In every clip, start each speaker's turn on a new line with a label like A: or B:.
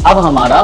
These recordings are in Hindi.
A: अब हमारा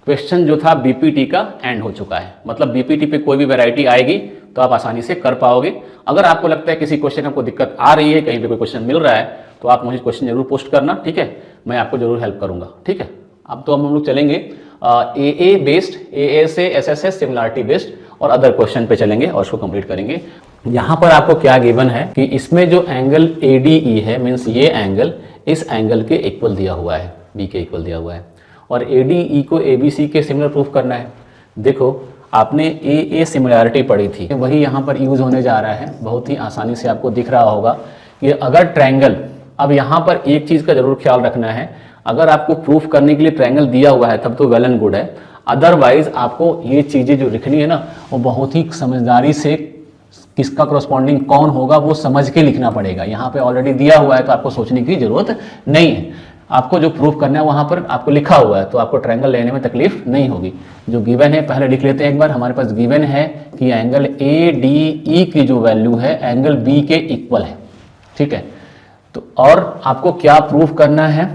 A: क्वेश्चन जो था बीपीटी का एंड हो चुका है। मतलब बीपीटी पे कोई भी वैरायटी आएगी तो आप आसानी से कर पाओगे। अगर आपको लगता है किसी क्वेश्चन में आपको दिक्कत आ रही है, कहीं पे कोई क्वेश्चन मिल रहा है, तो आप मुझे क्वेश्चन जरूर पोस्ट करना, ठीक है। मैं आपको जरूर हेल्प करूंगा, ठीक है। अब तो हम लोग चलेंगे ए बेस्ड, ए से एसएसएस सिमिलरिटी बेस्ड और अदर क्वेश्चन पे चलेंगे और उसको कंप्लीट करेंगे। यहाँ पर आपको क्या गिवन है कि इसमें जो एंगल ADE है, मीन्स ये एंगल इस एंगल के इक्वल दिया हुआ है, बी के इक्वल दिया हुआ है, और ADE को ABC के सिमिलर प्रूफ करना है। देखो आपने ए सिमिलरिटी पढ़ी थी, वही यहाँ पर यूज होने जा रहा है। बहुत ही आसानी से आपको दिख रहा होगा कि अगर ट्रायंगल, अब यहाँ पर एक चीज़ का जरूर ख्याल रखना है, अगर आपको प्रूफ करने के लिए ट्रायंगल दिया हुआ है तब तो वेल एंड गुड है, अदरवाइज आपको ये चीज़ें जो लिखनी है ना वो बहुत ही समझदारी से किसका करस्पॉन्डिंग कौन होगा वो समझ के लिखना पड़ेगा। यहाँ पे ऑलरेडी दिया हुआ है तो आपको सोचने की जरूरत नहीं है। आपको जो प्रूफ करना है वहाँ पर आपको लिखा हुआ है, तो आपको ट्रायंगल लेने में तकलीफ नहीं होगी। जो गिवन है पहले लिख लेते हैं एक बार। हमारे पास गिवन है कि एंगल ADE की जो वैल्यू है एंगल B के इक्वल है, ठीक है। तो और आपको क्या प्रूफ करना है?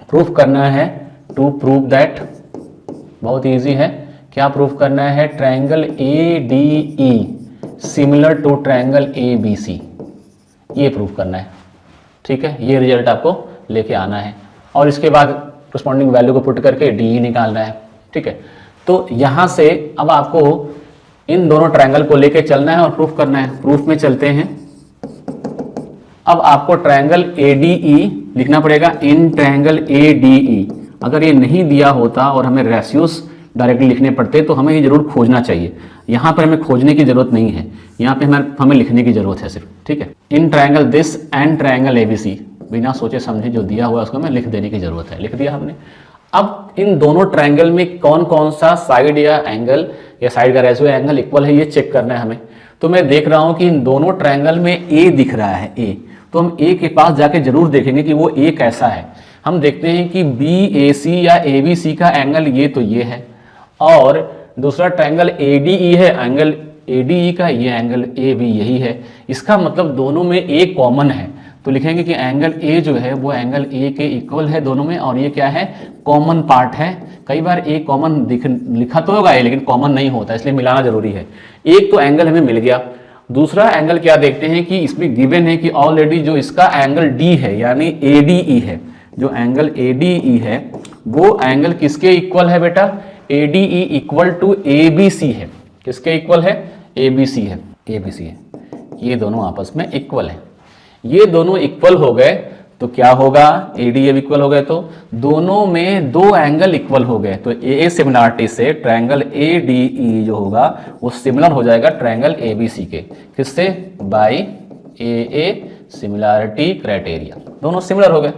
A: प्रूफ करना है टू प्रूव दैट, बहुत इजी है। क्या प्रूफ करना है? Triangle ADE similar to triangle ABC, ये प्रूफ करना है, ठीक है। ये रिजल्ट आपको लेके आना है और इसके बाद करस्पॉन्डिंग वैल्यू को पुट करके DE निकालना है, ठीक है। तो यहाँ से अब आपको इन दोनों ट्रायंगल को लेके चलना है और प्रूफ करना है। प्रूफ में चलते हैं। अब आपको ट्रायंगल ADE लिखना पड़ेगा इन ट्रायंगल ADE। अगर ये नहीं दिया होता और हमें रेशियोज डायरेक्टली लिखने पड़ते तो हमें ये जरूर खोजना चाहिए। यहाँ पर हमें खोजने की जरूरत नहीं है, यहाँ पे हमें लिखने की जरूरत है सिर्फ, ठीक है। In triangle this and triangle ABC, बिना सोचे समझे जो दिया हुआ है उसको हमें लिख देने की जरूरत है। लिख दिया हमने। अब इन दोनों ट्रायंगल में कौन कौन सा साइड या एंगल या साइड का रेशियो एंगल इक्वल है ये चेक करना है हमें। तो मैं देख रहा हूं कि इन दोनों ट्रायंगल में A दिख रहा है, A, तो हम A के पास जाके जरूर देखेंगे कि वो A कैसा है। हम देखते हैं कि BAC या ABC का एंगल ये है, और दूसरा ट्रायंगल ADE है, एंगल ADE का ये एंगल AB यही है। इसका मतलब दोनों में A कॉमन है, तो लिखेंगे कि एंगल A जो है वो एंगल A के इक्वल है दोनों में, और ये क्या है? कॉमन पार्ट है। कई बार A कॉमन लिखा तो होगा लेकिन कॉमन नहीं होता, इसलिए मिलाना जरूरी है। एक तो एंगल हमें मिल गया। दूसरा एंगल क्या देखते हैं कि इसमें गिवन है कि ऑलरेडी जो इसका एंगल D है यानी ADE है, जो एंगल ADE है वो एंगल किसके इक्वल है बेटा? ADE इक्वल टू ABC है। किसके इक्वल है? ABC है, ABC है। ये दोनों आपस में इक्वल है। ये दोनों इक्वल हो गए तो क्या होगा? ADE इक्वल हो गए तो दोनों में दो एंगल इक्वल हो गए, तो AA सिमिलरिटी से ट्रायंगल ADE जो होगा वो सिमिलर हो जाएगा ट्रायंगल ABC के। किससे? By AA similarity criteria. दोनों सिमिलर हो गए।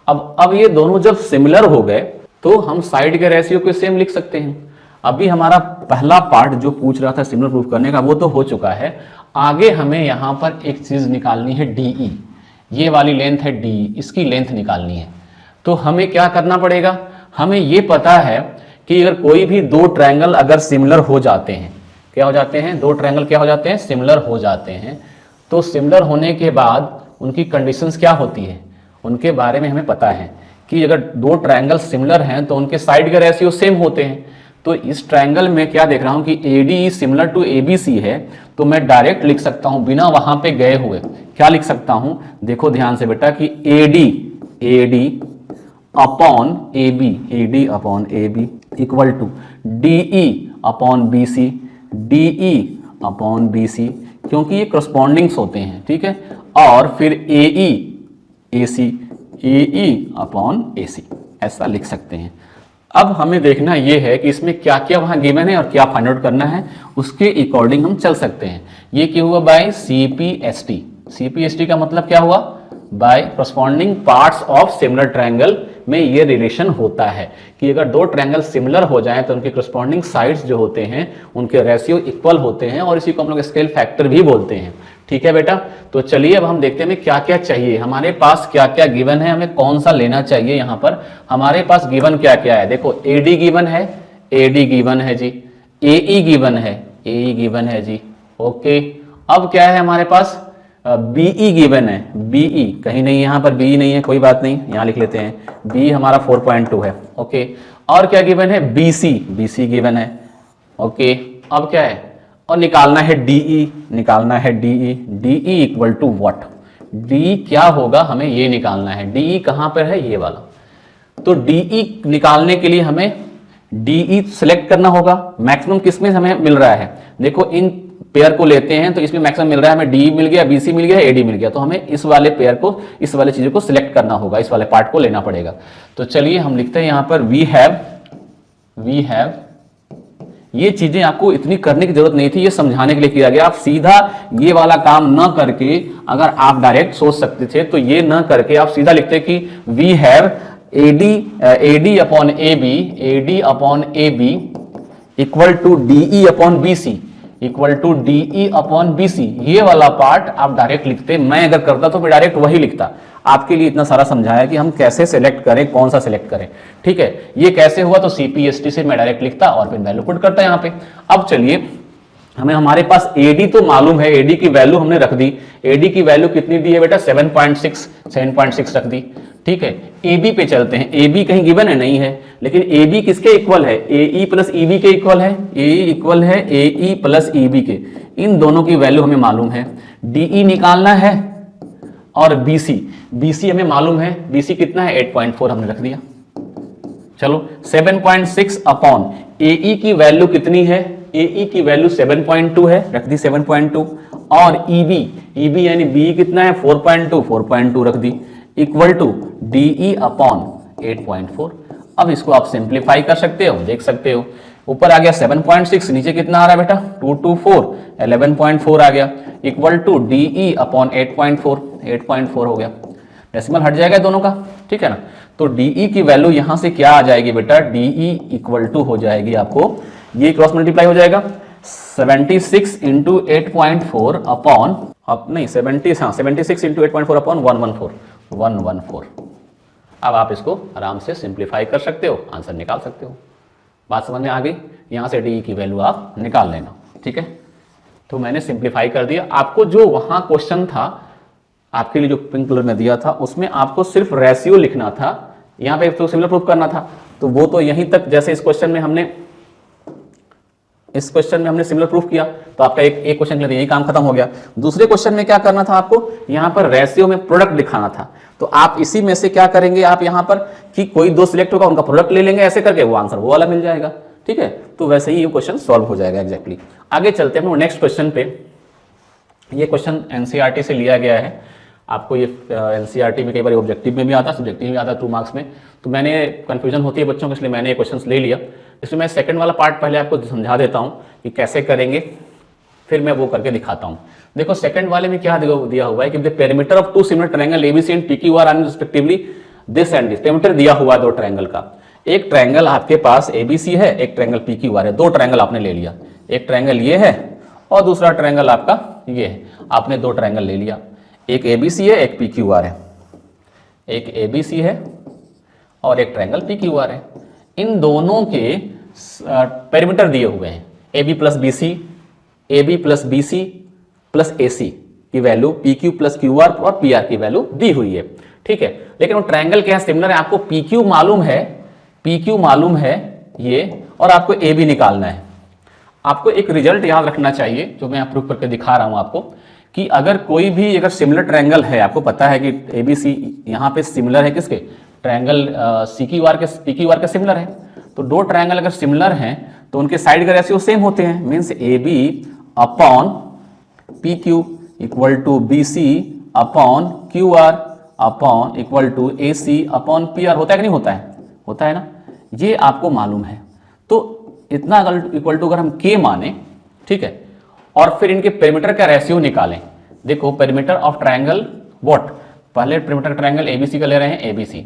A: अब ये दोनों जब सिमिलर हो गए तो हम साइड के रेशियो को सेम लिख सकते हैं। अभी हमारा पहला पार्ट जो पूछ रहा था सिमिलर प्रूफ करने का वो तो हो चुका है। आगे हमें यहाँ पर एक चीज निकालनी है DE, ये वाली लेंथ है DE, इसकी लेंथ निकालनी है। तो हमें क्या करना पड़ेगा? हमें ये पता है कि अगर कोई भी दो ट्रायंगल अगर सिमिलर हो जाते हैं, क्या हो जाते हैं? दो ट्रायंगल क्या हो जाते हैं? सिमिलर हो जाते हैं। तो सिमिलर होने के बाद उनकी कंडीशंस क्या होती है उनके बारे में हमें पता है कि अगर दो ट्रायंगल सिमिलर हैं तो उनके साइड के रेशियो सेम होते हैं। तो इस ट्रायंगल में क्या देख रहा हूं कि ADE सिमिलर टू ABC है, तो मैं डायरेक्ट लिख सकता हूं बिना वहां पे गए हुए। क्या लिख सकता हूं? देखो ध्यान से बेटा कि AD upon AB equal to DE upon BC, क्योंकि ये करस्पॉन्डिंग्स होते हैं, ठीक है। और फिर AE अपॉन AC, ऐसा लिख सकते हैं। अब हमें देखना यह है कि इसमें क्या क्या वहां गिवन है और क्या फाइंड आउट करना है, उसके अकॉर्डिंग हम चल सकते हैं। ये क्या हुआ? बाय CPST का मतलब क्या हुआ? By corresponding parts of similar triangle में ये रिलेशन होता है कि अगर दो ट्रायंगल सिमिलर हो जाएं तो उनके करस्पॉन्डिंग साइड्स जो होते हैं उनके रेशियो इक्वल होते हैं, और इसी को हम लोग स्केल फैक्टर भी बोलते हैं, ठीक है बेटा। तो चलिए अब हम देखते हैं क्या क्या चाहिए, हमारे पास क्या क्या गिवन है, हमें कौन सा लेना चाहिए। यहाँ पर हमारे पास गिवन क्या क्या है? देखो AD गिवन है, जी, AE गिवन है जी, ओके। अब क्या है हमारे पास? BE गिवन है, BE कहीं नहीं, यहाँ पर BE नहीं है, कोई बात नहीं, यहाँ लिख लेते हैं बी हमारा 4.2 है। ओके, और क्या गिवन है, बीसी, बीसी गिवन है। ओके, अब क्या है, और निकालना है डीई, निकालना है DE, DE equal to what, D क्या होगा हमें ये निकालना है। डीई कहां पर है, ये वाला। तो डीई निकालने के लिए हमें डीई सिलेक्ट करना होगा। मैक्सिमम किसमें हमें मिल रहा है, देखो इन पेयर को लेते हैं तो इसमें मैक्सिमम मिल रहा है हमें, डी मिल गया, बीसी मिल गया, एडी मिल गया। तो हमें इस वाले पेयर को, इस वाले चीजों को सिलेक्ट करना होगा, इस वाले पार्ट को लेना पड़ेगा। तो चलिए हम लिखते हैं यहां पर वी हैव, ये चीजें आपको इतनी करने की जरूरत नहीं थी, ये समझाने के लिए किया गया। आप सीधा ये वाला काम न करके, अगर आप डायरेक्ट सोच सकते थे तो ये न करके आप सीधा लिखते कि we have AD upon A B equal to DE upon BC, equal to DE upon BC. ये वाला पार्ट आप डायरेक्ट लिखते, मैं अगर करता तो मैं डायरेक्ट वही लिखता। आपके लिए इतना सारा समझाया कि हम कैसे सिलेक्ट करें, कौन सा सिलेक्ट करें। ठीक है, ये कैसे हुआ, तो सीपीएसटी से मैं डायरेक्ट लिखता और फिर वैल्यू पुट करता यहां पे। अब चलिए, हमें हमारे पास एडी तो मालूम है, एडी की वैल्यू हमने रख दी। एडी की वैल्यू कितनी दी है बेटा, 7.6 रख दी। ठीक है, एबी पे चलते हैं। एबी कहीं गिवन है, नहीं है, लेकिन एबी किसके इक्वल है, एई प्लस ईबी के इक्वल है। एई इक्वल है एई प्लस ईबी के, इन दोनों की वैल्यू हमें मालूम है। डीई निकालना है और बीसी हमें मालूम है, बीसी कितना है 8.4 हमने रख दिया। चलो 7.6 अपॉन एई की वैल्यू कितनी है, एई की वैल्यू 7.2 है, रख दी 7.2। और ईबी यानी बी कितना है 4.2 रख दी, इक्वल टू डीई अपॉन 8.4। अब इसको आप सिंप्लीफाई कर सकते हो, देख सकते हो ऊपर आ गया 7.6, नीचे कितना आ रहा है बेटा 224, 11.4 आ गया, इक्वल टू डीई अपॉन 8.4 हो गया। डेसिमल हट जाएगा दोनों का, ठीक है ना। तो डीई की वैल्यू यहां से क्या आ जाएगी बेटा, डीई इक्वल टू हो जाएगी आपको, ये क्रॉस मल्टीप्लाई हो जाएगा 76 इंटू 8.4 अपॉन, नहीं 76 इंटू 8.4 अपॉन 114। अब आप इसको आराम से सिंप्लीफाई कर सकते हो, आंसर निकाल सकते हो। बात समझ में आ गई, यहां से डीई की वैल्यू आप निकाल लेना, ठीक है। तो मैंने सिंप्लीफाई कर दिया। आपको जो वहां क्वेश्चन था, आपके लिए जो पिंक कलर में दिया था, उसमें आपको सिर्फ रेशियो लिखना था, यहां पे तो सिमिलर प्रूफ करना था। तो वो तो यहीं तक, जैसे इस क्वेश्चन में हमने सिमिलर प्रूफ किया, तो आपका एक क्वेश्चन के लिए यही काम खत्म हो गया। दूसरे क्वेश्चन में क्या करना था आपको, यहां पर रेशियो में प्रोडक्ट दिखाना था। तो आप इसी में से क्या करेंगे, आप यहां पर कि कोई दो सिलेक्ट होगा, उनका प्रोडक्ट ले लेंगे, ऐसे करके वो आंसर वो वाला मिल जाएगा, ठीक है। तो वैसे ही ये क्वेश्चन सॉल्व हो जाएगा एग्जैक्टली। आगे चलते हैं नेक्स्ट क्वेश्चन पे। ये क्वेश्चन एनसीईआरटी से लिया गया है। आपको ये एनसीईआरटी में कई बार ऑब्जेक्टिव में भी आता है, सब्जेक्टिव में भी आता है 2 मार्क्स में। तो मैंने कंफ्यूजन होती है बच्चों को, इसलिए मैंने ये क्वेश्चंस ले लिया। इसमें मैं सेकंड वाला पार्ट पहले आपको समझा देता हूं कि कैसे करेंगे, फिर मैं वो करके दिखाता हूं। देखो सेकंड वाले में क्या दिया हुआ है कि the perimeter of 2 similar triangle ABC and PQR are respectively this and this. Perimeter दिया हुआ है 2 ट्रायंगल का। एक ट्रायंगल आपके पास एबीसी है, एक ट्रायंगल पीक्यूआर है। 2 ट्रायंगल आपने ले लिया, एक ट्रायंगल ये है और दूसरा ट्रायंगल आपका ये है। आपने 2 ट्रायंगल ले लिया, एक एबीसी है, एक पीक्यूआर है। एक एबीसी है और एक ट्रायंगल पीक्यूआर है। इन दोनों के पेरीमीटर दिए हुए हैं, AB plus BC, AB plus BC plus AC की वैल्यू, PQ प्लस QR और PR की वैल्यू दी हुई है, ठीक है। लेकिन वो ट्रायंगल क्या सिमिलर है, आपको PQ मालूम है ये, और आपको AB निकालना है। आपको एक रिजल्ट याद रखना चाहिए, जो मैं प्रूफ करके दिखा रहा हूं आपको, कि अगर कोई भी अगर सिमिलर ट्रायंगल है, आपको पता है कि ABC यहां पे सिमिलर है किसके, ट्रायंगल PQR के सिमिलर है। तो 2 ट्रायंगल अगर सिमिलर हैं तो उनके साइड का रेशियो सेम होते हैं, means AB upon PQ equal to BC upon QR upon equal to AC upon PR। होता है कि नहीं होता है, होता है ना, ये आपको मालूम है। तो इतना इक्वल टू अगर हम K माने, ठीक है, और फिर इनके पेरीमीटर का रेशियो निकालें। देखो पेरीमीटर ऑफ ट्रायंगल व्हाट, पहले पेरीमीटर ट्रायंगल ABC का ले रहे हैं, ABC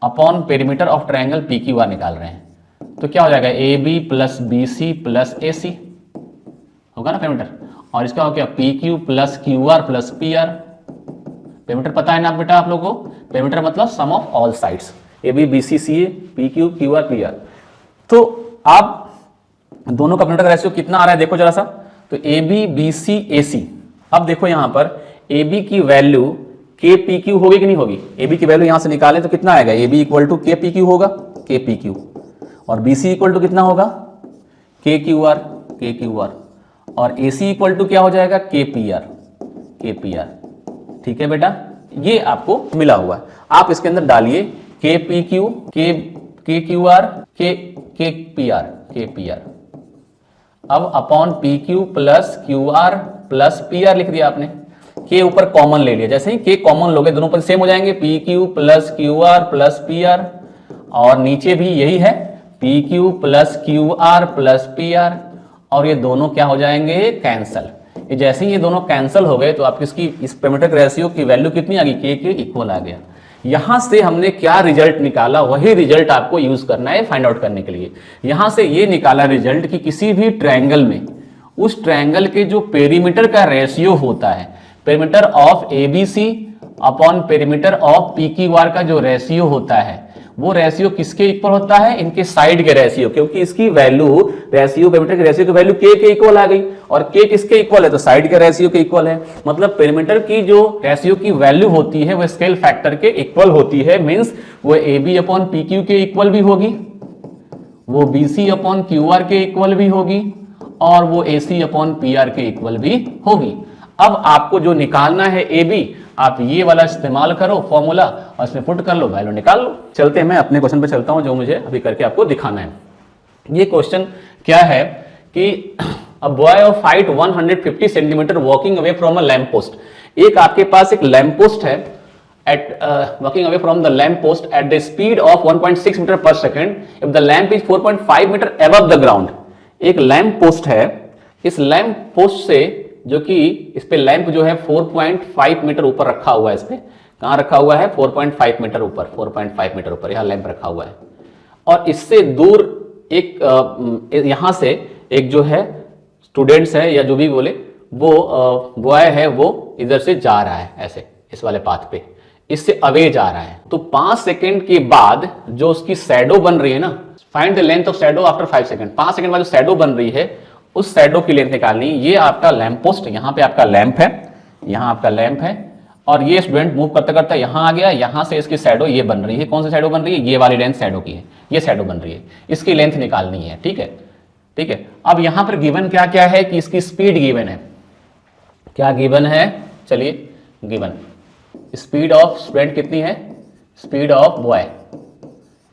A: upon perimeter of triangle PQR निकाल रहे हैं। तो क्या हो जाएगा, AB plus BC plus AC होगा ना पेरीमीटर, और इसका हो गया PQ plus QR plus PR। Perimeter पता है ना बेटा आप लोगों को, पेरीमीटर मतलब sum of all sides, AB BC CA PQ QR PR। तो आप दोनों का पेरीमीटर का रेशियो कितना आ रहा है देखो जरा सा, तो AB BC AC। अब देखो यहां पर AB की वैल्यू के पी क्यू होगी कि नहीं होगी, ए बी की वैल्यू यहां से निकालें तो कितना आएगा, ए बी इक्वल टू के पी क्यू होगा, के पी क्यू, और बी सी इक्वल टू कितना होगा, के क्यू आर, के क्यू आर, और ए सी इक्वल टू क्या हो जाएगा, के पी आर, के पी आर। ठीक है बेटा, ये आपको मिला हुआ है, आप इसके अंदर डालिए के पी क्यू, के क्यू आर, के पी आर, के पी आर। अब upon P Q plus Q R plus P R लिख दिया आपने, के ऊपर कॉमन ले लिया, जैसे ही के कॉमन लोगे दोनों पर सेम हो जाएंगे, P Q plus Q R plus P R, और नीचे भी यही है, P Q plus Q R plus P R, और ये दोनों क्या हो जाएंगे, कैंसल। ये जैसे ही ये दोनों कैंसल हो गए तो आप इसकी इस पेरिमेट्रिक रेशियो की वैल्यू कितनी आ गई, के इक्वल आ गया। यहां से हमने क्या रिजल्ट निकाला, वही रिजल्ट आपको यूज करना है फाइंड आउट करने के लिए। यहां से ये निकाला रिजल्ट कि किसी भी ट्रायंगल में उस ट्रायंगल के जो पेरीमीटर का रेशियो होता है, perimeter of ABC upon perimeter of P Q are का जो रेशियो होता है, वो रेशियो किसके इक्वल होता है, इनके साइड के रेशियो, क्योंकि इसकी वैल्यू रेशियो, पेरीमीटर के रेशियो की वैल्यू के इक्वल आ गई, और के किसके इक्वल है, तो साइड के रेशियो के इक्वल है। मतलब पेरीमीटर की जो रेशियो की वैल्यू होती है वो स्केल फैक्टर के इक्वल होती है, मींस वो A B upon P Q के इक्वल भी होगी, वो B C upon Q R के इक्वल भी होगी, और वो A C upon P R के इक्वल भी होगी। अब आपको जो निकालना है ए बी, आप ये वाला इस्तेमाल करो फॉर्मूला और इसमें पुट कर लो, वैल्यू निकाल लो। चलते हैं, मैं अपने क्वेश्चन पे चलता हूं जो मुझे अभी करके आपको दिखाना है। ये क्वेश्चन क्या है कि a boy of height 150 centimetre walking away from a lamp post. एक आपके पास एक लैंप पोस्ट है, at walking away from the lamp post at the speed of 1.6 metre per second if the lamp is 4.5 metre above the ground. एक लैंप पोस्ट है, इस लैंप पोस्ट से, जो कि इस पे लैंप जो है 4.5 मीटर ऊपर रखा हुआ है, इस पे कहां रखा हुआ है, 4.5 मीटर ऊपर, 4.5 मीटर ऊपर यहां लैंप रखा हुआ है, और इससे दूर एक यहां से एक जो है स्टूडेंट्स है या जो भी बोले वो बॉय है, वो इधर से जा रहा है ऐसे इस वाले पाथ पे, इससे अवे जा रहा है। तो 5 सेकंड के बाद जो उसकी शैडो बन रही है ना, find the length of shadow after 5 second, 5 second बाद जो शैडो बन रही है उस शैडो की लेंथ निकालनी। ये आपका लैंप पोस्ट, यहां पे आपका लैंप है, यहां आपका लैंप है, और ये स्टूडेंट मूव करते करते यहां आ गया, यहां से इसकी शैडो ये बन रही है। कौन सी शैडो बन रही है, ये वाली लेंथ शैडो की है, ये शैडो बन रही है, इसकी लेंथ निकालनी है। ठीक है, ठीक है। अब यहां पर गिवन क्या क्या है कि इसकी स्पीड गिवन है, क्या गिवन है, चलिए गिवन स्पीड ऑफ स्टूडेंट कितनी है, स्पीड ऑफ बॉय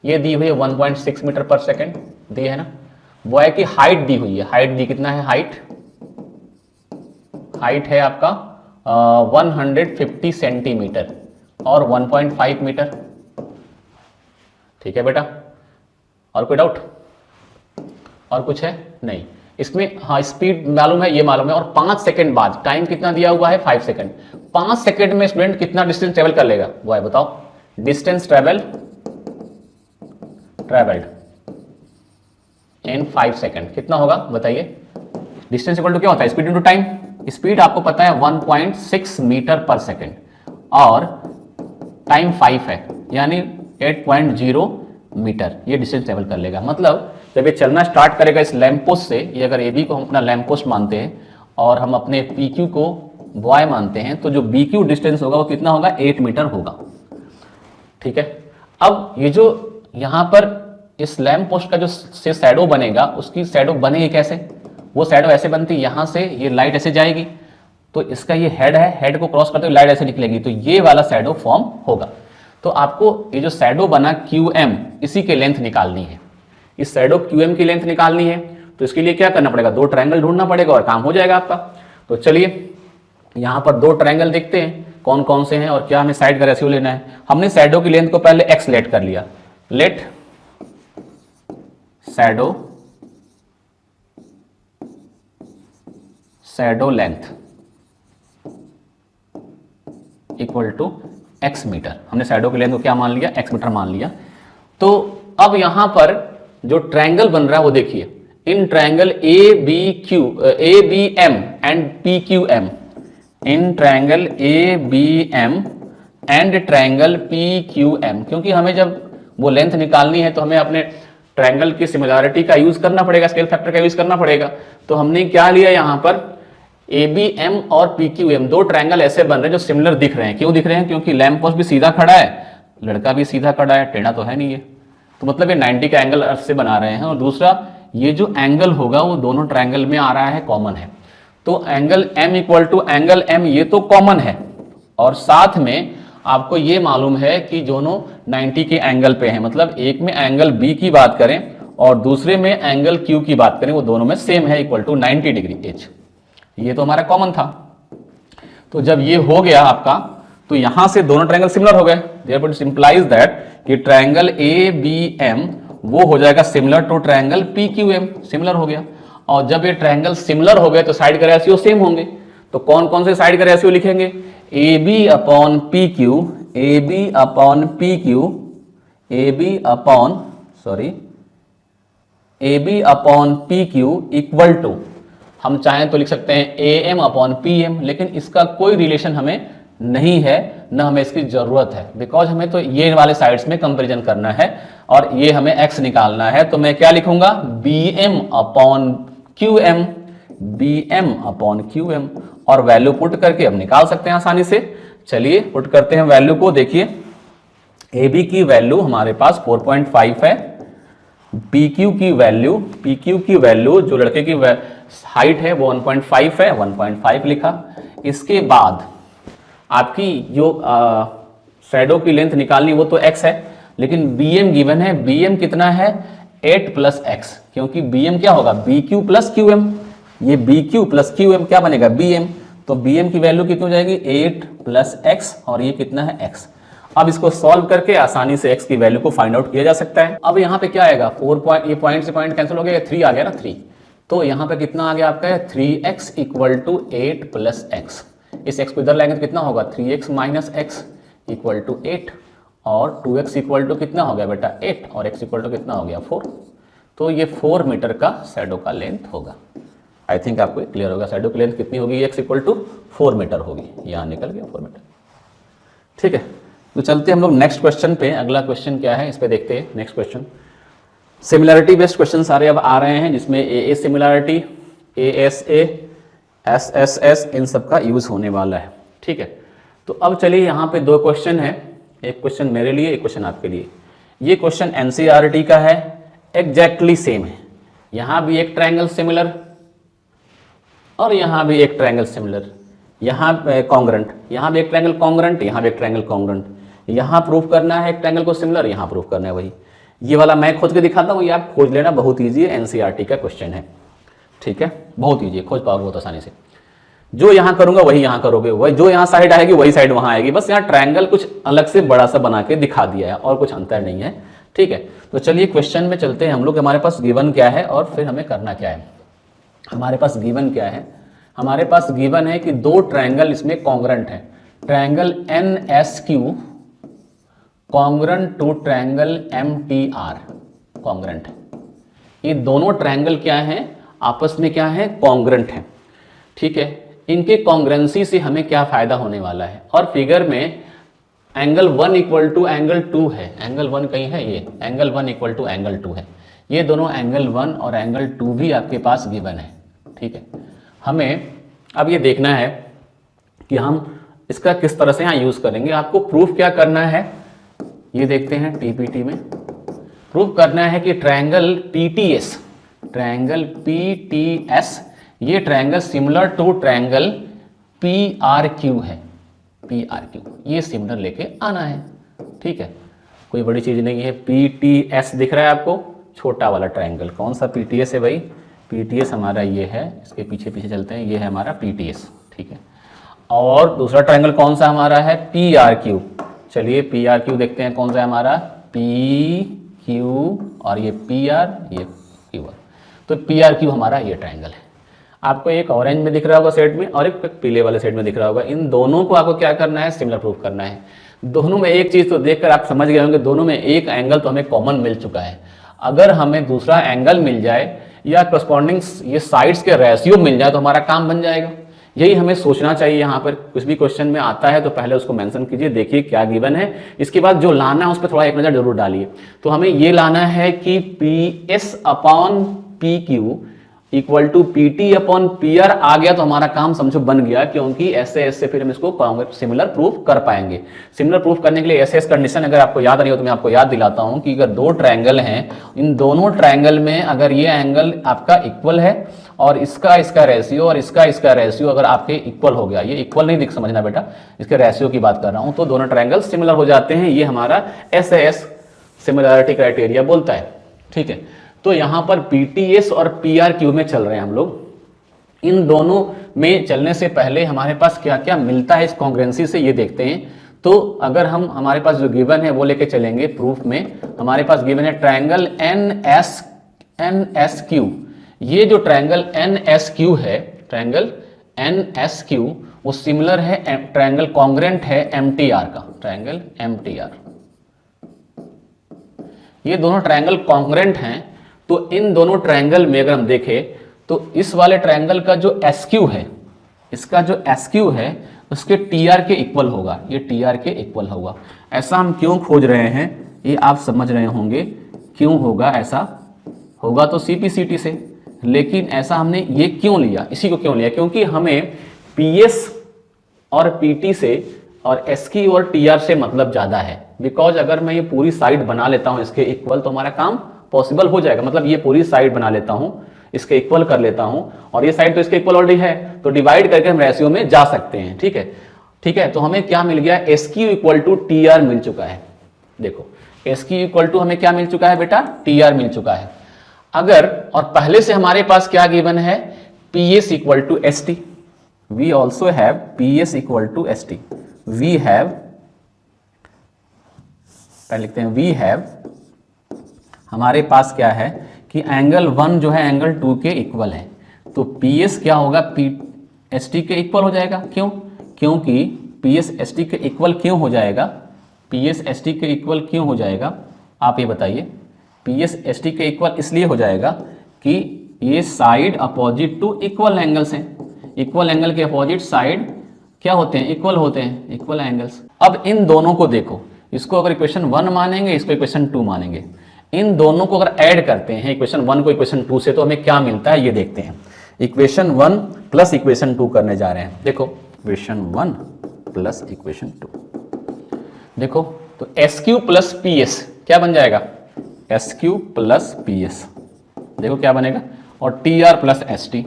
A: ये दी हुई है 1.6 मीटर पर सेकेंड दी है ना। बॉय की हाइट दी हुई है, हाइट दी कितना है, हाइट है आपका 150 सेंटीमीटर और 1.5 मीटर। ठीक है बेटा, और कोई डाउट, और कुछ है नहीं इसमें? हाँ, स्पीड मालूम है, ये मालूम है, और 5 सेकंड बाद टाइम कितना दिया हुआ है, 5 सेकंड। 5 सेकंड में स्टूडेंट कितना डिस्टेंस ट्रेवल कर लेगा, बॉय बताओ, डिस्टेंस ट्रेवल्ड इन 5 सेकंड कितना होगा बताइए। डिस्टेंस इक्वल टू क्या होता है, स्पीड इनटू टाइम। स्पीड आपको पता है 1.6 मीटर पर सेकंड और टाइम 5 है, यानी 8.0 मीटर ये डिस्टेंस ट्रेवल कर लेगा। मतलब जब ये चलना स्टार्ट करेगा इस लैंप पोस्ट से, ये अगर ए बी को हम अपना लैंप पोस्ट मानते हैं और हम अपने पी क्यू को बॉय मानते हैं, तो जो बी क्यू डिस्टेंस होगा वो कितना होगा, 8 मीटर होगा। ठीक है, अब ये जो यहां पर इस लैंप पोस्ट का जो से शैडो बनेगा, उसकी शैडो बनेगी कैसे, वो शैडो ऐसे बनती है, यहां से ये लाइट ऐसे जाएगी, तो इसका ये हेड है, हेड को क्रॉस करते हुए लाइट ऐसे निकलेगी, तो ये वाला शैडो फॉर्म होगा। तो आपको ये जो शैडो बना QM, इसी के लेंथ निकालनी है, इस शैडो QM की लेंथ निकालनी है। तो इसके लिए क्या करना पड़ेगा, 2 ट्रायंगल ढूंढना पड़ेगा और काम हो जाएगा आपका। तो चलिए यहां पर 2 ट्रायंगल देखते हैं कौन कौन से हैं और क्या हमें साइड का रेशियो लेना है। हमने शैडो की लेंथ को पहले x लेट कर लिया, let shadow length equal to x metre. हमने शैडो की लेंथ को क्या मान लिया, x मीटर मान लिया। तो अब यहां पर जो ट्रायंगल बन रहा है वो देखिए, in triangle ABM and PQM, in triangle ABM and triangle PQM, क्योंकि हमें जब वो लेंथ निकालनी है तो हमें अपने ट्रायंगल की सिमिलैरिटी का यूज करना पड़ेगा, स्केल फैक्टर का यूज करना पड़ेगा। तो हमने क्या लिया यहां पर, ABM और PQM दो ट्रायंगल ऐसे बन रहे हैं जो सिमिलर दिख रहे हैं। क्यों दिख रहे हैं? क्योंकि लैंप पोस्ट भी सीधा खड़ा है, लड़का भी सीधा खड़ा है, टेढ़ा तो है नहीं ये, तो मतलब ये 90 का एंगल अर्थ से बना रहे हैं। और दूसरा, ये जो एंगल होगा वो दोनों ट्रायंगल में आ रहा है, कॉमन है। तो angle M equal to angle M ये तो कॉमन है, और साथ में आपको ये मालूम है कि दोनों 90 के एंगल पे हैं। मतलब एक में एंगल B की बात करें और दूसरे में एंगल Q की बात करें, वो दोनों में सेम है, इक्वल टू 90 डिग्री H। ये तो हमारा कॉमन था। तो जब ये हो गया आपका, तो यहां से दोनों ट्रायंगल सिमिलर हो गए। देयरफॉर इट इंप्लाइज दैट कि ट्रायंगल ABM वो हो जाएगा similar to triangle PQM, similar हो गया। और जब ये ट्रायंगल सिमिलर हो गए तो साइड का रेशियो सेम होंगे। तो कौन कौन से साइड का रेशियो लिखेंगे? AB upon PQ, AB upon PQ, AB upon PQ equal to, हम चाहें तो लिख सकते हैं AM अपॉन PM, लेकिन इसका कोई रिलेशन हमें नहीं है, न हमें इसकी जरूरत है, बिकॉज हमें तो ये वाले साइड्स में कंपैरिजन करना है और ये हमें x निकालना है। तो मैं क्या लिखूंगा? BM upon QM, BM upon QM, और वैल्यू पुट करके हम निकाल सकते हैं आसानी से। चलिए पुट करते हैं वैल्यू को। देखिए AB की वैल्यू हमारे पास 4.5 है, PQ की वैल्यू जो लड़के की हाइट है वो 1.5 है, 1.5 लिखा। इसके बाद आपकी जो शैडो की लेंथ निकालनी वो तो x है, लेकिन BM गिवन है। BM कितना है? 8 प्लस x, क्योंकि BM क्या होगा? BQ plus QM। ये BQ प्लस QM क्या बनेगा? BM। तो BM की वैल्यू कितनी हो जाएगी? 8 प्लस x, और ये कितना है? x। अब इसको सॉल्व करके आसानी से x की वैल्यू को फाइंड आउट किया जा सकता है। अब यहाँ पे क्या आएगा? 4 पॉइंट, ये पॉइंट से पॉइंट कैंसिल हो गया, 3 आ गया ना, 3। तो यहाँ पे कितना आ गया आपका? 3x equal to 8 plus x। इस x को इधर लाएंगे तो कितना होगा? 3x minus x equal to 8, और 2x इक्वल टू कितना हो गया बेटा? 8, और x इक्वल टू कितना हो गया? 4। तो ये 4 मीटर का शैडो का लेंथ होगा। आई थिंक आपको क्लियर होगा शैडो की लेंथ कितनी होगी? x इक्वल टू 4 मीटर होगी। यहाँ निकल गया 4 मीटर। ठीक है, तो चलते हम लोग नेक्स्ट क्वेश्चन पे। अगला क्वेश्चन क्या है, इस पे देखते हैं। Next question similarity based question सारे अब आ रहे हैं, जिसमें AA सिमिलरिटी, ASA, SSS इन सब का यूज होने वाला है। ठीक है, तो अब चलिए यहाँ पे 2 क्वेश्चन है, एक क्वेश्चन मेरे लिए, एक क्वेश्चन आपके लिए। ये क्वेश्चन NCERT का है, एग्जैक्टली सेम है। यहाँ भी एक ट्रायंगल सिमिलर और यहाँ भी एक ट्रायंगल सिमिलर, यहाँ कॉन्ग्रेंट, यहाँ भी एक ट्रायंगल कॉन्ग्रेंट, यहाँ भी एक ट्रायंगल कॉन्ग्रेंट। यहाँ प्रूफ करना है एक ट्रायंगल को सिमिलर, यहाँ प्रूफ करना है वही। ये वाला मैं खोज के दिखाता हूँ, ये आप खोज लेना, बहुत ईजी है, NCERT का क्वेश्चन है। ठीक है, बहुत ईजी है, खोज पाओगे बहुत आसानी से। जो यहाँ करूंगा वही यहाँ करोगे, वही जो यहाँ साइड आएगी वही साइड वहाँ आएगी। बस यहाँ ट्रायंगल कुछ अलग से बड़ा सा बना के दिखा दिया है, और कुछ अंतर नहीं है। ठीक है, तो चलिए क्वेश्चन में चलते हैं हम लोग। हमारे पास गिवन क्या है और फिर हमें करना क्या है। हमारे पास गिवन क्या है? हमारे पास गिवन है कि 2 ट्रायंगल इसमें कॉन्ग्रेंट है। Triangle NSQ congruent to triangle MTR congruent है। ये दोनों ट्रायंगल क्या है? आपस में क्या है? कॉन्ग्रेंट है। ठीक है, इनके कॉन्ग्रेंसी से हमें क्या फायदा होने वाला है? और फिगर में एंगल 1 इक्वल टू एंगल 2 है। एंगल 1 कहीं है? ये एंगल 1 इक्वल टू एंगल 2 है। ये दोनों एंगल 1 और एंगल 2 भी आपके पास गिवन है। ठीक है, हमें अब ये देखना है कि हम इसका किस तरह से यहाँ यूज करेंगे। आपको प्रूफ क्या करना है ये देखते हैं। TPT में प्रूफ करना है कि ट्रायंगल PTS, ट्रायंगल PTS ये triangle similar to triangle PRQ है। PRQ ये सिमिलर लेके आना है। ठीक है, कोई बड़ी चीज नहीं है। PTS दिख रहा है आपको, छोटा वाला ट्रायंगल। कौन सा PTS है भाई? PTS हमारा ये है, इसके पीछे पीछे चलते हैं, ये है हमारा PTS। ठीक है, और दूसरा ट्रायंगल कौन सा हमारा है? PRQ। चलिए PRQ देखते हैं कौन सा है हमारा। PQ और ये PR, ये QR। तो PRQ हमारा ये ट्रायंगल है। आपको एक ऑरेंज में दिख रहा होगा सेट में, और एक पीले वाले सेट में दिख रहा होगा। इन दोनों को आपको क्या करना है? सिमिलर प्रूफ करना है। दोनों में एक चीज तो देखकर आप समझ गए होंगे, दोनों में एक एंगल तो हमें कॉमन मिल चुका है। अगर हमें दूसरा एंगल मिल जाए या करस्पॉन्डिंग ये साइड्स के रेशियो मिल जाए तो हमारा काम बन जाएगा। यही हमें सोचना चाहिए। यहाँ पर कुछ भी क्वेश्चन में आता है तो पहले उसको मेंशन कीजिए, देखिए क्या गिवन है, इसके बाद जो लाना है उस पर थोड़ा एक नजर जरूर डालिए। तो हमें ये लाना है कि PS upon PQ equal to PT upon PR आ गया तो हमारा काम समझो बन गया, क्योंकि ऐसे फिर हम इसको सिमिलर प्रूफ कर पाएंगे। सिमिलर प्रूफ करने के लिए ऐसे कंडीशन अगर आपको याद नहीं हो तो मैं आपको याद दिलाता हूं कि अगर दो ट्रायंगल हैं, इन दोनों ट्रायंगल में अगर ये एंगल आपका इक्वल है और इसका रेशियो और इसका रेशियो अगर आपके इक्वल हो गया, ये इक्वल नहीं दिख समझना बेटा, इसके रेशियो की बात कर रहा हूं, तो दोनों ट्रायंगल सिमिलर हो जाते हैं। ये हमारा SAS सिमिलरिटी क्राइटेरिया बोलता है। ठीक है, तो यहां पर PTS और PRQ में चल रहे हैं हम लोग। इन दोनों में चलने से पहले हमारे पास क्या क्या मिलता है इस कॉन्ग्रुएंसी से ये देखते हैं। तो अगर हम हमारे पास जो गिवन है वो लेके चलेंगे प्रूफ में, हमारे पास गिवन है ट्रायंगल NSQ। ये जो ट्रायंगल NSQ है, ट्रायंगल NSQ वो सिमिलर है, ट्रायंगल कॉन्ग्रुएंट है MTR का, ट्रायंगल MTR। ये दोनों ट्रायंगल कॉन्ग्रुएंट हैं। तो इन दोनों ट्रायंगल में अगर हम देखें तो इस वाले ट्रायंगल का जो SQ है, इसका जो SQ है उसके TR के इक्वल होगा, ये TR के इक्वल होगा। ऐसा हम क्यों खोज रहे हैं ये आप समझ रहे होंगे, क्यों होगा ऐसा, होगा तो CPCT से, लेकिन ऐसा हमने ये क्यों लिया, इसी को क्यों लिया, क्योंकि हमें PS और PT से और SQ और TR से मतलब ज्यादा है। बिकॉज अगर मैं ये पूरी साइड बना लेता हूं इसके इक्वल तो हमारा काम पॉसिबल हो जाएगा। मतलब ये पूरी साइड बना लेता हूं, इसके इक्वल कर लेता हूं, और ये साइड तो इसके इक्वल ऑलरेडी है, तो डिवाइड करके हम रेशियो में जा सकते हैं। ठीक है, ठीक है, तो हमें क्या मिल गया, SQ इक्वल टू TR मिल चुका है। देखो SQ इक्वल टू हमें क्या मिल चुका है बेटा, TR मिल चुका है। अगर और पहले से हमारे पास क्या गिवन है, PS equal to ST, we also have PS equal to ST, we have, पहले लिखते हैं वी हैव, हमारे पास क्या है कि एंगल 1 जो है एंगल 2 के इक्वल है, तो PS क्या होगा, ST के इक्वल हो जाएगा। क्यों, क्योंकि PS ST के इक्वल क्यों हो जाएगा, PS ST के इक्वल क्यों हो जाएगा, आप ये बताइए। PS ST के इक्वल इसलिए हो जाएगा कि ये side opposite to equal angles हैं, इक्वल एंगल के अपोजिट साइड क्या होते हैं, इक्वल होते हैं, इक्वल एंगल्स। अब इन दोनों को देखो, इसको अगर इक्वेशन 1 मानेंगे, इसको इक्वेशन 2 मानेंगे, इन दोनों को अगर ऐड करते हैं इक्वेशन 1 को इक्वेशन 2 से, तो हमें क्या मिलता है ये देखते हैं। इक्वेशन 1 प्लस इक्वेशन 2 करने जा रहे हैं। देखो इक्वेशन 1 प्लस इक्वेशन 2, देखो तो SQ प्लस PS क्या बन जाएगा, SQ प्लस PS, देखो क्या बनेगा, और TR plus ST।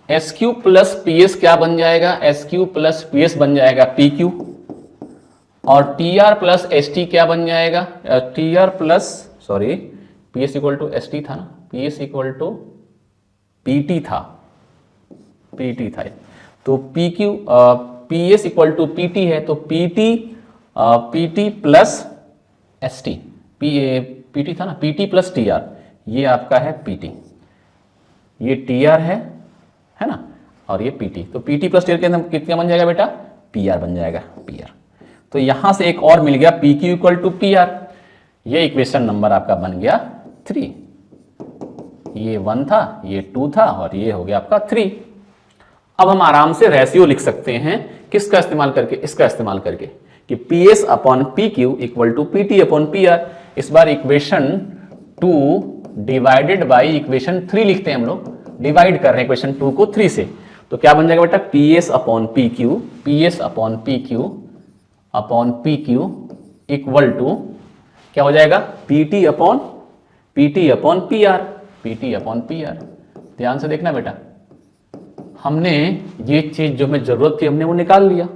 A: SQ plus PS क्या बन जाएगा, SQ प्लस PS बन जाएगा PQ, और TR प्लस ST क्या बन जाएगा, TR plus sorry PS equal to ST था ना, PS इक्वल टू PT था, PT था, तो PQ PS equal to PT है, तो PT प्लस ST, PT था ना, PT प्लस TR, ये आपका है PT, ये TR है ना, और ये PT, तो PT प्लस TR के अंदर कितना बन जाएगा बेटा, PR बन जाएगा, PR। तो यहां से एक और मिल गया PQ इक्वल टू PR, ये इक्वेशन नंबर आपका बन गया 3, ये 1 था, ये 2 था, और ये हो गया आपका 3। अब हम आराम से रेशियो लिख सकते हैं, किसका इस्तेमाल करके, इसका इस्तेमाल करके, कि PS upon PQ equal to PT upon PR। इस बार इक्वेशन 2 डिवाइडेड बाई इक्वेशन 3 लिखते हैं हम लोग, डिवाइड कर रहे हैं इक्वेशन 2 को 3 से, तो क्या बन जाएगा बेटा, PS upon PQ, PS upon PQ upon PQ equal to क्या हो जाएगा, PT upon PR, PT upon PR। ध्यान से देखना बेटा, हमने ये चीज जो हमें जरूरत थी हमने वो निकाल लिया,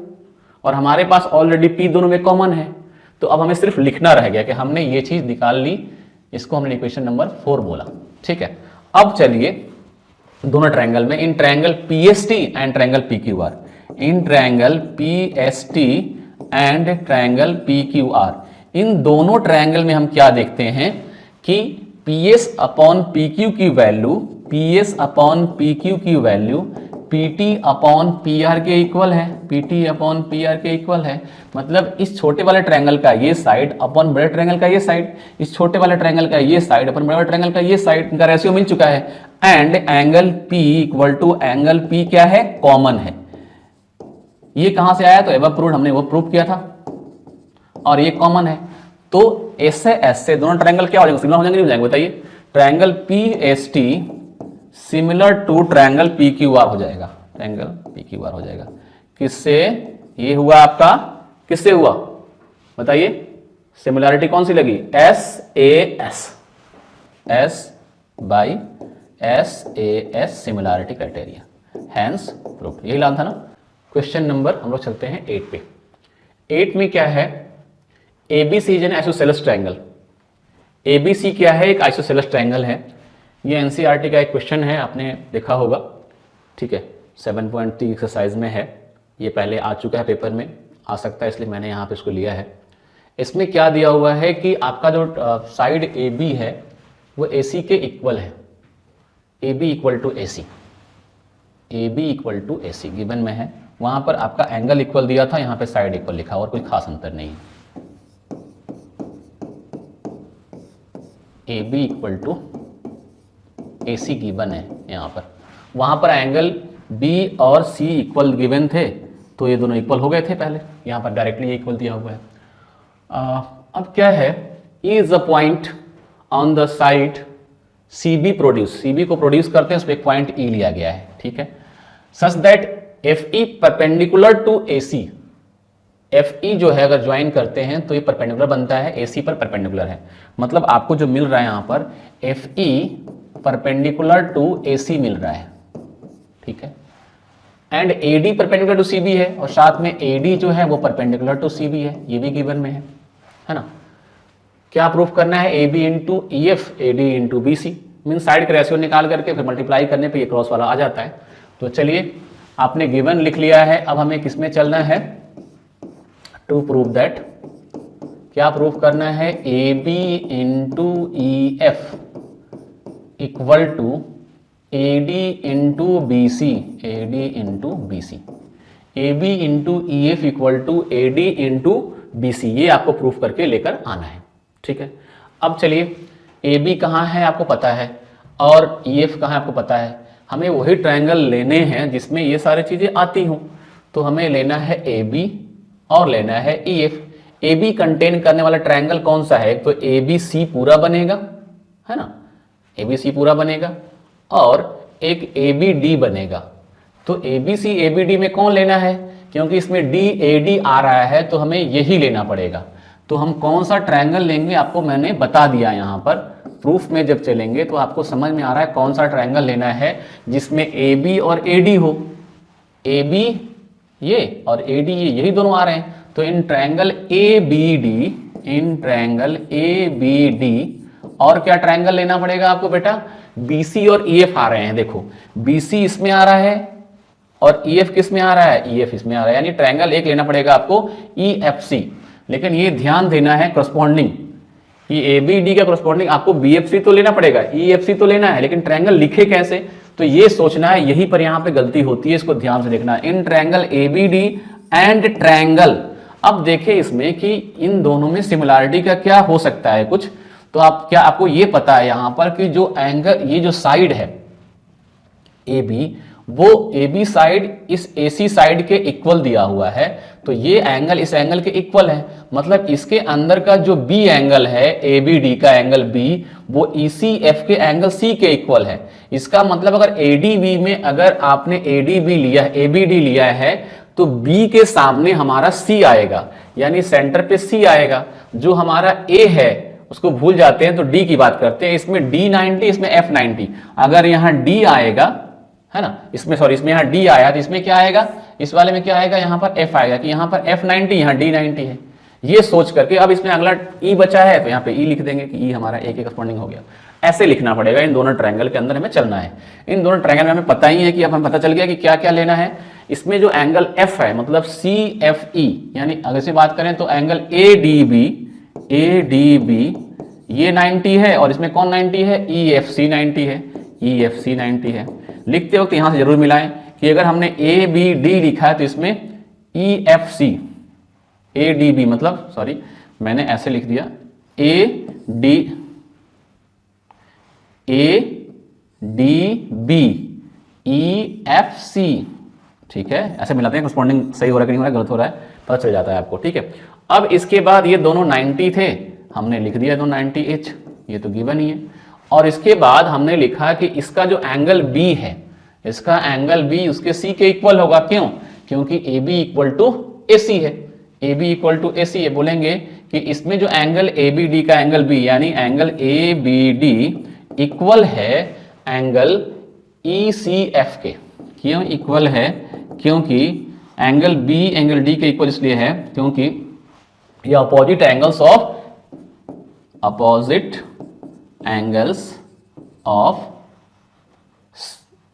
A: और हमारे पास ऑलरेडी P दोनों में कॉमन है, तो अब हमें सिर्फ लिखना रह गया कि हमने ये चीज निकाल ली, इसको हमने इक्वेशन नंबर 4 बोला। ठीक है, अब चलिए दोनों ट्रायंगल में, in triangle PST and triangle PQR, in triangle PST and triangle PQR, इन दोनों ट्रायंगल में हम क्या देखते हैं कि PS अपॉन PQ की वैल्यू, PS अपॉन PQ की वैल्यू PT अपॉन PR के इक्वल है, PT अपॉन PR के इक्वल है। मतलब इस छोटे वाले ट्रायंगल का ये साइड अपॉन बड़े ट्रायंगल का ये साइड, इस छोटे वाले ट्रायंगल का ये साइड अपॉन बड़े ट्रायंगल का ये साइड, इनका रेशियो मिल चुका है। And angle P equal to angle P क्या है, कॉमन है। ये कहां से आया, तो एबव प्रूव्ड, हमने वो प्रूव किया था, और ये कॉमन है। तो ऐसे दोनों ट्रायंगल क्या हो जाएंगे, सिमिलर हो जाएंगे, नहीं हो जाएंगे बताइए। Triangle P S T similar to triangle P Q R हो जाएगा, ट्रायंगल पी क्यू आर हो जाएगा। किससे ये हुआ आपका, किससे हुआ बताइए, सिमिलैरिटी कौन सी लगी, S A S, S by S A S similarity criteria, hence proved. यही लाना था ना। क्वेश्चन नंबर हम लोग चलते हैं 8 पे। 8 में क्या है, ABC is an isosceles triangle. ABC क्या है, एक आइसोसेलेस ट्रायंगल है। ये एनसीईआरटी का एक क्वेश्चन है, आपने देखा होगा, ठीक है, 7.3 एक्सरसाइज में है, ये पहले आ चुका है पेपर में, आ सकता है इसलिए मैंने यहाँ पे इसको लिया है। इसमें क्या दिया हुआ है कि आपका जो साइड ए बी है वो ए सी के इक्वल है, A B equal to A C, A B equal to A C given में है। वहाँ पर आपका एंगल इक्वल दिया था, यहाँ पे साइड इक्वल लिखा, और कोई खास अंतर नहीं है। A B equal to A C given है यहाँ पर। वहाँ पर एंगल बी और सी इक्वल गिवन थे, तो ये दोनों इक्वल हो गए थे पहले, यहाँ पर डायरेक्टली इक्वल दिया हुआ है। अब क्या है, E is a point on the side C B produce, C B को प्रोड्यूस करते हैं, उस पर एक पॉइंट E लिया गया है, ठीक है, such that F E perpendicular to A C, F E जो है अगर ज्वाइन करते हैं तो ये परपेंडिकुलर बनता है, ए सी पर परपेंडिकुलर है। मतलब आपको जो मिल रहा है यहाँ पर F E perpendicular to A C मिल रहा है, ठीक है, and A D perpendicular to C B है, और साथ में ए डी जो है वो परपेंडिकुलर टू सी बी है, ये भी गिवन में है ना। क्या प्रूफ करना है, A B into E F A D into B C, mean side का रेशियो निकाल करके फिर मल्टीप्लाई करने पे ये क्रॉस वाला आ जाता है। तो चलिए आपने गिवन लिख लिया है, अब हमें किसमें चलना है, टू प्रूव दैट, क्या प्रूफ करना है, A B into E F equal to A D into B C, A D into B C, A B into E F equal to A D into B C, ये आपको प्रूफ करके लेकर आना है, ठीक है। अब चलिए ए बी कहाँ है आपको पता है, और ई एफ कहाँ है आपको पता है, हमें वही ट्रायंगल लेने हैं जिसमें ये सारी चीजें आती हों। तो हमें लेना है ए बी और लेना है E F. A B contain करने वाला ट्रायंगल कौन सा है, तो ए बी सी पूरा बनेगा, है ना, ए बी सी पूरा बनेगा, और एक ए बी डी बनेगा। तो A B C A B D में कौन लेना है, क्योंकि इसमें डी ए डी आ रहा है तो हमें यही लेना पड़ेगा। तो हम कौन सा ट्रायंगल लेंगे आपको मैंने बता दिया, यहाँ पर प्रूफ में जब चलेंगे तो आपको समझ में आ रहा है कौन सा ट्रायंगल लेना है जिसमें ए बी और ए डी हो। ए बी ये और ए डी ये, यही दोनों आ रहे हैं। तो in triangle A B D, in triangle A B D, और क्या ट्रायंगल लेना पड़ेगा आपको बेटा, BC और EF आ रहे हैं, देखो BC इसमें आ रहा है और EF किस में आ रहा है, EF इसमें आ रहा है, यानी ट्रायंगल एक लेना पड़ेगा आपको EFC। लेकिन ये ध्यान देना है करस्पॉन्डिंग, कि ABD का करस्पॉन्डिंग आपको BFC तो लेना पड़ेगा, EFC तो लेना है, लेकिन ट्रायंगल लिखे कैसे, तो ये सोचना है, यही पर यहाँ पे गलती होती है, इसको ध्यान से देखना है। In triangle ABD and triangle, अब देखें इसमें कि इन दोनों में सिमिलैरिटी का क्या हो सकता है कुछ, तो आप क्या आपको ये पता है यहां पर कि जो एंगल, ये जो साइड है ए बी, वो ए बी साइड इस ए सी साइड के इक्वल दिया हुआ है, तो ये एंगल इस एंगल के इक्वल है। मतलब इसके अंदर का जो बी एंगल है, ए बी डी का एंगल बी, वो ई सी एफ के एंगल सी के इक्वल है। इसका मतलब अगर ए डी बी में अगर आपने ए डी बी लिया, ए बी डी लिया है, तो बी के सामने हमारा सी आएगा, यानी सेंटर पे सी आएगा। जो हमारा ए है उसको भूल जाते हैं तो डी की बात करते हैं। इसमें D90, इसमें F90। अगर यहाँ D आएगा, है ना, इसमें सॉरी, इसमें यहाँ D आया तो इसमें क्या आएगा, इस वाले में क्या आएगा, यहाँ पर F आएगा, कि यहाँ पर F90 यहाँ D90 है। ये सोच करके अब इसमें अगला E बचा है तो यहाँ पे E लिख देंगे कि E हमारा A के करस्पॉन्डिंग हो गया। ऐसे लिखना पड़ेगा, इन दोनों ट्रायंगल के अंदर हमें चलना है। इन दोनों ट्रायंगल में हमें पता ही है कि अब हमें पता चल गया कि क्या क्या लेना है। इसमें जो एंगल F है, मतलब CFE, यानी अगर से बात करें तो एंगल ADB ये 90 है, और इसमें कौन 90 है, EFC 90 है, EFC 90 है। लिखते वक्त यहां से जरूर मिलाएं कि अगर हमने ABD लिखा है तो इसमें EFC ADB, मतलब सॉरी मैंने ऐसे लिख दिया ADB EFC, ठीक है, ऐसे मिलाते हैं, करस्पॉन्डिंग सही हो रहा है कि नहीं हो रहा है, गलत हो रहा है, पता चल जाता है आपको, ठीक है। अब इसके बाद ये दोनों 90 थे, हमने लिख दिया दोनों 90H, ये तो गिवन ही है। और इसके बाद हमने लिखा कि इसका जो एंगल बी है, इसका एंगल बी उसके सी के इक्वल होगा। क्यों? क्योंकि A B equal to A C है, A B equal to A C है। बोलेंगे कि इसमें जो एंगल ए बी डी का एंगल बी, यानी angle A B D equal है एंगल ई सी एफ के। क्यों इक्वल है? क्योंकि एंगल बी एंगल डी के इक्वल इसलिए है क्योंकि ये opposite angles of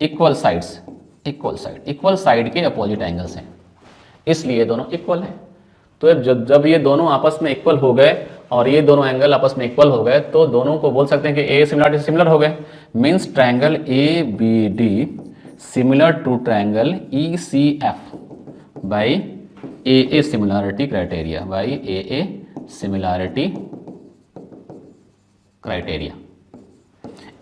A: equal sides, equal side के अपोजिट एंगल्स हैं, इसलिए दोनों इक्वल हैं। तो जब ये दोनों आपस में इक्वल हो गए और ये दोनों एंगल आपस में इक्वल हो गए तो दोनों को बोल सकते हैं कि ए सिमिलरिटी से सिमिलर हो गए। Means triangle A B D similar to triangle E C F by A similarity criteria, by A similarity criteria.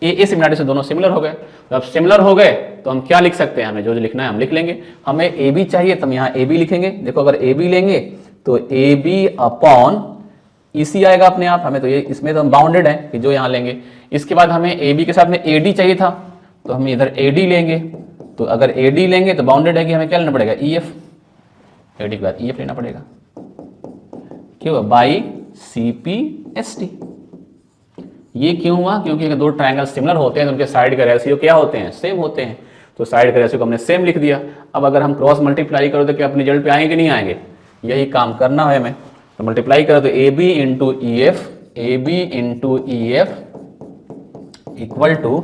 A: A similarity से दोनों सिमिलर हो गए। तो अब सिमिलर हो गए तो हम क्या लिख सकते हैं? हमें जो लिखना है हम लिख लेंगे। हमें ए बी चाहिए तो हम यहाँ ए बी लिखेंगे। देखो अगर ए बी लेंगे तो ए बी अपॉन ई सी आएगा अपने आप। हमें तो ये इसमें तो हम बाउंडेड है कि जो यहाँ लेंगे। इसके बाद हमें ए बी के साथ में ए डी चाहिए था तो हम इधर ए डी लेंगे। तो अगर ए डी लेंगे तो बाउंडेड है कि हमें क्या लेना पड़ेगा? ई एफ। ए डी के बाद ई एफ लेना पड़ेगा। क्यों? By C P S T. ये क्यों हुआ? क्योंकि अगर दो ट्रायंगल सिमिलर होते हैं तो उनके साइड का रेशियो क्या होते हैं? सेम होते हैं। तो साइड का रेशियो को हमने सेम लिख दिया। अब अगर हम क्रॉस मल्टीप्लाई करो तो क्या अपने रिजल्ट पे आएंगे कि नहीं आएंगे? यही काम करना है हमें। तो मल्टीप्लाई करो तो A B into E F, A B into E F equal to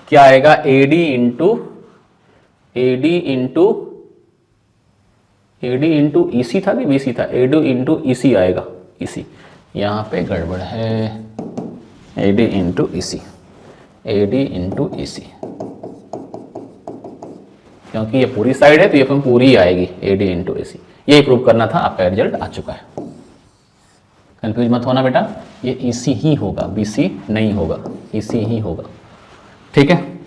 A: क्या आएगा? ए डी इंटू ई सी था कि बी सी था? ए डी इंटू ई सी आएगा। ई सी यहाँ पे गड़बड़ है। A D into E C, A D into E C, क्योंकि ये पूरी साइड है तो ये पूरी आएगी ए डी इंटू ए सी। यही प्रूव करना था। आपका रिजल्ट आ चुका है। कंफ्यूज मत होना बेटा, ये ई सी ही होगा, बी सी नहीं होगा, ई सी ही होगा। ठीक है।